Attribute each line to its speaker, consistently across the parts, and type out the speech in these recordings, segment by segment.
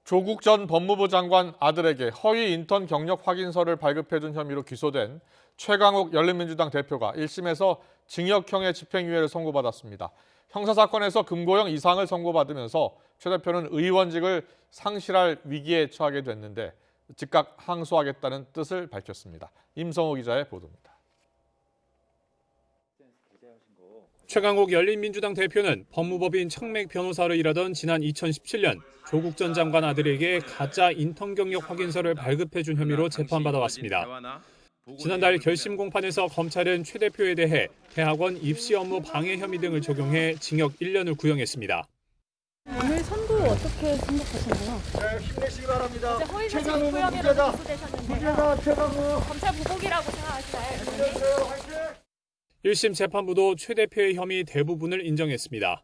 Speaker 1: 조국 전 법무부 장관 아들에게 허위 인턴 경력 확인서를 발급해준 혐의로 기소된 최강욱 열린민주당 대표가 1심에서 징역형의 집행유예를 선고받았습니다. 형사사건에서 금고형 이상을 선고받으면서 최 대표는 의원직을 상실할 위기에 처하게 됐는데 즉각 항소하겠다는 뜻을 밝혔습니다. 임성호 기자의 보도입니다.
Speaker 2: 최강욱 열린민주당 대표는 법무법인 청맥 변호사로 일하던 지난 2017년 조국 전 장관 아들에게 가짜 인턴 경력 확인서를 발급해준 혐의로 재판받아왔습니다. 지난달 결심 공판에서 검찰은 최 대표에 대해 대학원 입시 업무 방해 혐의 등을 적용해 징역 1년을 구형했습니다.
Speaker 3: 오늘 선고 어떻게 생각하시나요?
Speaker 4: 네, 힘내시기 바랍니다.
Speaker 3: 최강욱 무죄다. 무죄다, 최강욱. 검찰 보복이라고 생각하시나요?
Speaker 2: 1심 재판부도 최 대표의 혐의 대부분을 인정했습니다.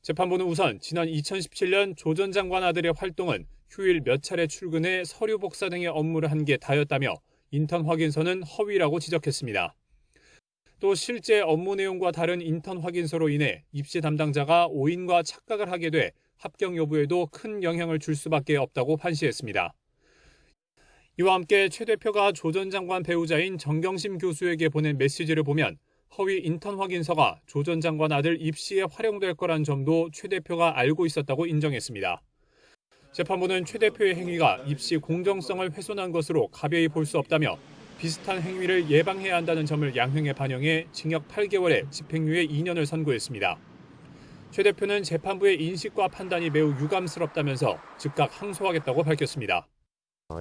Speaker 2: 재판부는 우선 지난 2017년 조 전 장관 아들의 활동은 휴일 몇 차례 출근해 서류 복사 등의 업무를 한 게 다였다며 인턴 확인서는 허위라고 지적했습니다. 또 실제 업무 내용과 다른 인턴 확인서로 인해 입시 담당자가 오인과 착각을 하게 돼 합격 여부에도 큰 영향을 줄 수밖에 없다고 판시했습니다. 이와 함께 최 대표가 조 전 장관 배우자인 정경심 교수에게 보낸 메시지를 보면 허위 인턴 확인서가 조 전 장관 아들 입시에 활용될 거란 점도 최 대표가 알고 있었다고 인정했습니다. 재판부는 최 대표의 행위가 입시 공정성을 훼손한 것으로 가벼이 볼 수 없다며 비슷한 행위를 예방해야 한다는 점을 양형에 반영해 징역 8개월에 집행유예 2년을 선고했습니다. 최 대표는 재판부의 인식과 판단이 매우 유감스럽다면서 즉각 항소하겠다고 밝혔습니다.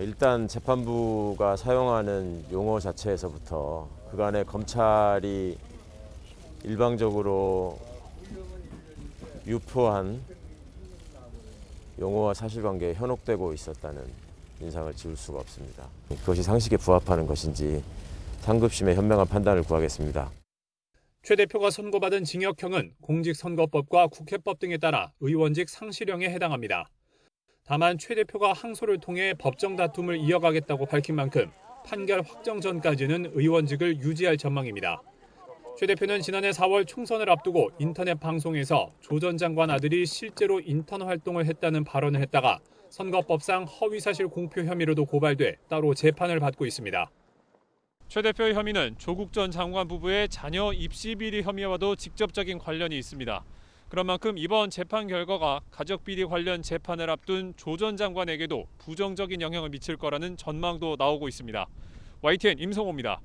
Speaker 5: 일단 재판부가 사용하는 용어 자체에서부터 그간의 검찰이 일방적으로 유포한 용어와 사실관계에 현혹되고 있었다는 인상을 지울 수가 없습니다. 그것이 상식에 부합하는 것인지 상급심의 현명한 판단을 구하겠습니다.
Speaker 2: 최 대표가 선고받은 징역형은 공직선거법과 국회법 등에 따라 의원직 상실형에 해당합니다. 다만 최 대표가 항소를 통해 법정 다툼을 이어가겠다고 밝힌 만큼 판결 확정 전까지는 의원직을 유지할 전망입니다. 최 대표는 지난해 4월 총선을 앞두고 인터넷 방송에서 조 전 장관 아들이 실제로 인턴 활동을 했다는 발언을 했다가 선거법상 허위사실 공표 혐의로도 고발돼 따로 재판을 받고 있습니다. 최 대표의 혐의는 조국 전 장관 부부의 자녀 입시 비리 혐의와도 직접적인 관련이 있습니다. 그런 만큼 이번 재판 결과가 가족 비리 관련 재판을 앞둔 조 전 장관에게도 부정적인 영향을 미칠 거라는 전망도 나오고 있습니다. YTN 임성호입니다.